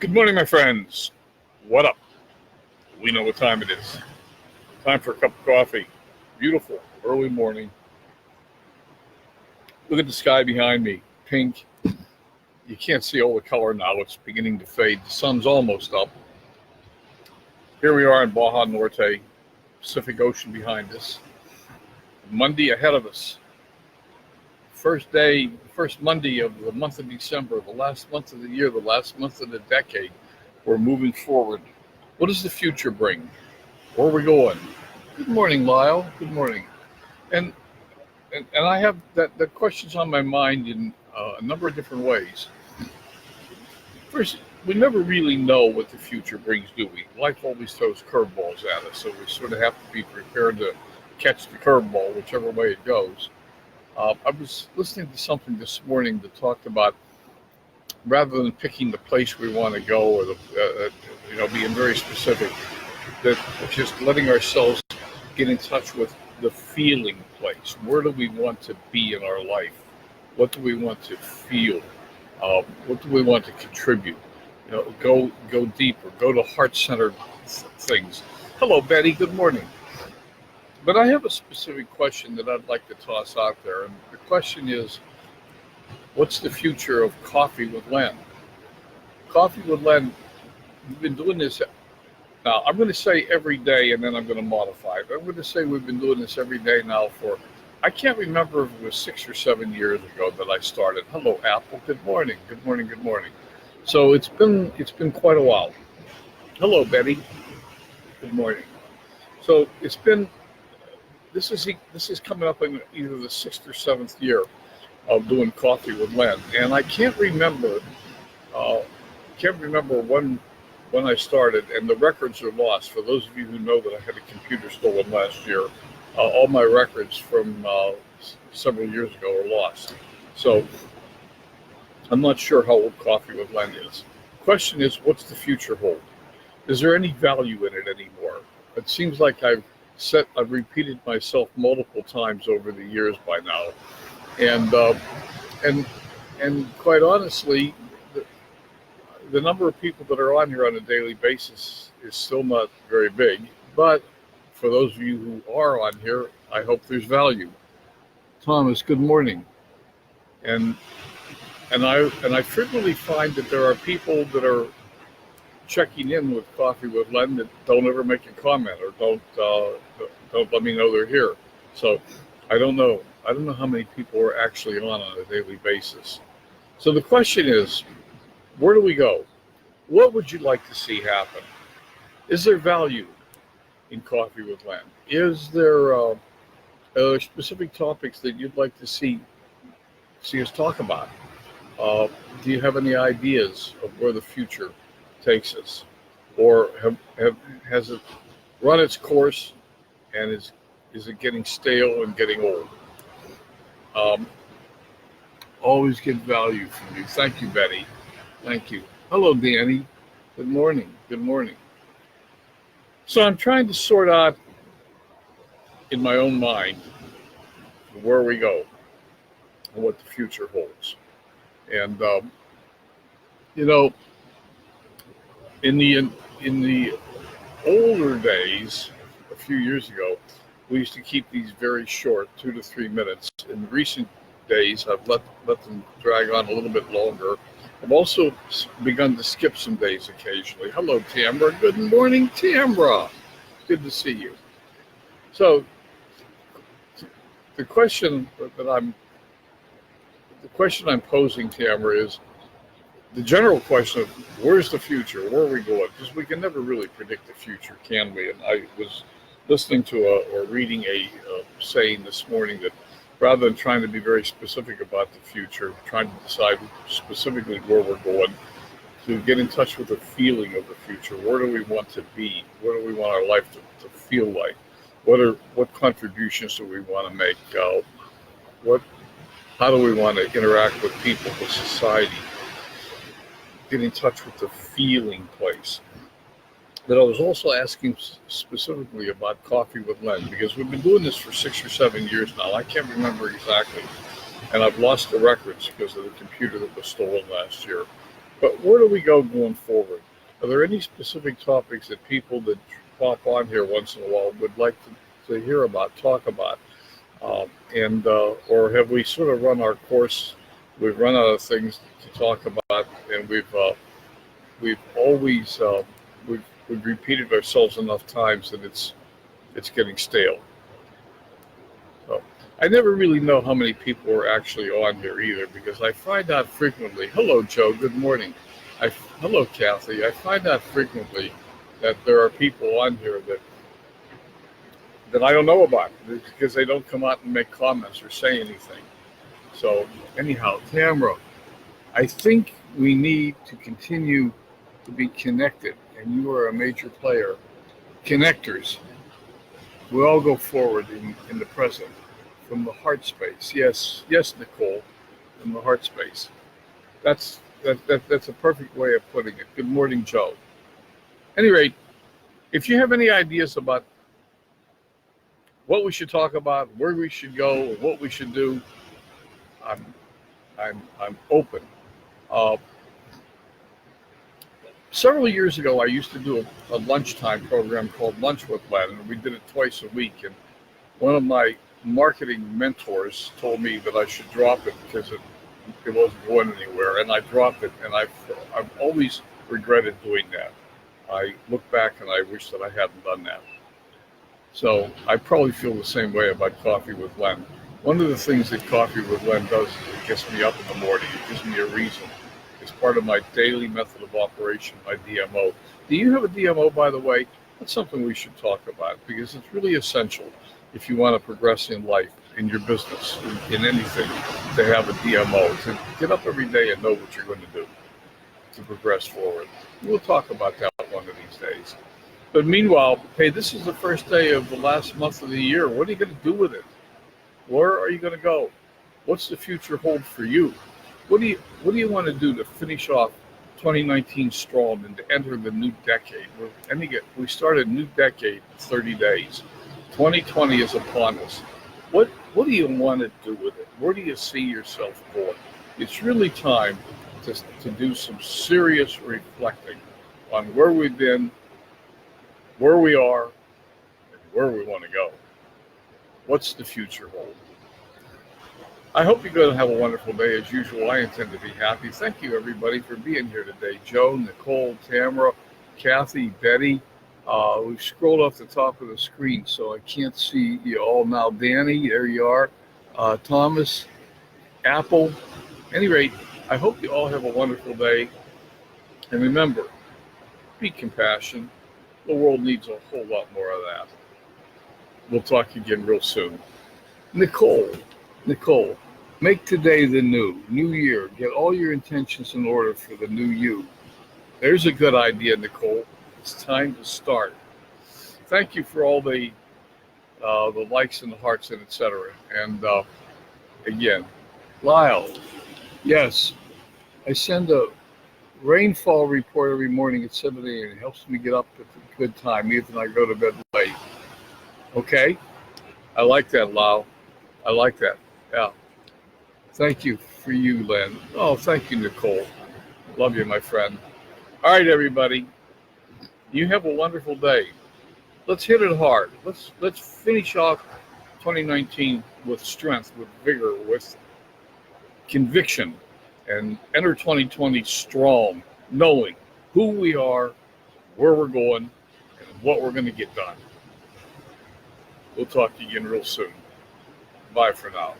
Good morning, my friends. What up? We know what time it is. Time for a cup of coffee. Beautiful, early morning. Look at the sky behind me. Pink. You can't see all the color now. It's beginning to fade. The sun's almost up. Here we are in Baja Norte, Pacific Ocean behind us. Monday ahead of us. First Monday of the month of December, the last month of the year, the last month of the decade. We're moving forward. What does the future bring? Where are we going? Good morning, Lyle. Good morning. And I have that questions on my mind in a number of different ways. First, we never really know what the future brings, do we? Life always throws curveballs at us, so we sort of have to be prepared to catch the curveball, whichever way it goes. I was listening to something this morning that talked about rather than picking the place we want to go or being very specific, that just letting ourselves get in touch with the feeling place. Where do we want to be in our life? What do we want to feel? What do we want to contribute? Go deeper. Go to heart-centered things. Hello, Betty. Good morning. But I have a specific question that I'd like to toss out there, and the question is, what's the future of Coffee with Len? Coffee with Len, we've been doing this. Now, I'm going to say every day, and then I'm going to modify it. I'm going to say we've been doing this every day now for, I can't remember if it was 6 or 7 years ago that I started. Hello, Apple. Good morning. Good morning. Good morning. So it's been quite a while. Hello, Betty. Good morning. So it's been. This is coming up in either the 6th or 7th year of doing Coffee with Len, and I can't remember when I started, and the records are lost. For those of you who know that I had a computer stolen last year, all my records from several years ago are lost. So I'm not sure how old Coffee with Len is. The question is, what's the future hold? Is there any value in it anymore? It seems like I've repeated myself multiple times over the years by now, and quite honestly, the number of people that are on here on a daily basis is still not very big. But for those of you who are on here, I hope there's value. Thomas, good morning. And I frequently find that there are people that are checking in with Coffee with Len that don't ever make a comment or don't let me know they're here. So I don't know how many people are actually on a daily basis. So the question is, where do we go? What would you like to see happen? Is there value in Coffee with Len? Is there specific topics that you'd like to see us talk about? Do you have any ideas of where the future takes us, or has it run its course, and is it getting stale and getting old? Always get value from you. Thank you, Betty. Thank you. Hello, Danny. Good morning. Good morning. So I'm trying to sort out in my own mind where we go and what the future holds. And in the older days, a few years ago, we used to keep these very short, 2 to 3 minutes. In recent days, I've let them drag on a little bit longer. I've also begun to skip some days occasionally. Hello, Tamra. Good morning, Tamra. Good to see you. So, the question I'm posing, Tamra, is the general question of where's the future? Where are we going? Because we can never really predict the future, can we? And I was listening to or reading a saying this morning that rather than trying to be very specific about the future, trying to decide specifically where we're going, to get in touch with the feeling of the future. Where do we want to be? Where do we want our life to feel like? What contributions do we want to make? How do we want to interact with people, with society? Get in touch with the feeling place. But I was also asking specifically about Coffee with Len, because we've been doing this for 6 or 7 years now. I can't remember exactly. And I've lost the records because of the computer that was stolen last year. But where do we go going forward? Are there any specific topics that people that pop on here once in a while would like to hear about, talk about? And or have we sort of run our course? We've run out of things to talk about, and we've always we've repeated ourselves enough times that it's getting stale. So I never really know how many people are actually on here either, because I find out frequently. Hello, Joe. Good morning. Hello, Kathy. I find out frequently that there are people on here that I don't know about because they don't come out and make comments or say anything. So anyhow, Tamara, I think we need to continue to be connected, and you are a major player. Connectors. We all go forward in the present from the heart space. Yes, Nicole, from the heart space. That's a perfect way of putting it. Good morning, Joe. At any rate, if you have any ideas about what we should talk about, where we should go, or what we should do, I'm open. Uh, Several years ago, I used to do a lunchtime program called Lunch with Len, and we did it twice a week. And one of my marketing mentors told me that I should drop it because it wasn't going anywhere, and I dropped it, and I've always regretted doing that. I look back and I wish that I hadn't done that. So I probably feel the same way about Coffee with Len. One of the things that Coffee with Len does is it gets me up in the morning. It gives me a reason. It's part of my daily method of operation, my DMO. Do you have a DMO, by the way? That's something we should talk about because it's really essential if you want to progress in life, in your business, in anything, to have a DMO, to get up every day and know what you're going to do to progress forward. We'll talk about that one of these days. But meanwhile, hey, this is the first day of the last month of the year. What are you going to do with it? Where are you going to go? What's the future hold for you? What do you want to do to finish off 2019 strong and to enter the new decade? We start a new decade in 30 days. 2020 is upon us. What do you want to do with it? Where do you see yourself going? It's really time to do some serious reflecting on where we've been, where we are, and where we want to go. What's the future hold? I hope you're going to have a wonderful day. As usual, I intend to be happy. Thank you, everybody, for being here today. Joe, Nicole, Tamara, Kathy, Betty. We've scrolled off the top of the screen, so I can't see you all now. Danny, there you are. Thomas, Apple. At any rate, I hope you all have a wonderful day. And remember, be compassionate. The world needs a whole lot more of that. We'll talk again real soon. Nicole, make today the new year. Get all your intentions in order for the new you. There's a good idea, Nicole. It's time to start. Thank you for all the likes and the hearts and etc. And again, Lyle, yes, I send a rainfall report every morning at 7 a.m. It helps me get up at a good time, even if I go to bed late. Okay? I like that, Lyle. I like that. Yeah. Thank you for you, Len. Oh, thank you, Nicole. Love you, my friend. All right, everybody. You have a wonderful day. Let's hit it hard. Let's finish off 2019 with strength, with vigor, with conviction, and enter 2020 strong, knowing who we are, where we're going, and what we're going to get done. We'll talk to you again real soon. Bye for now.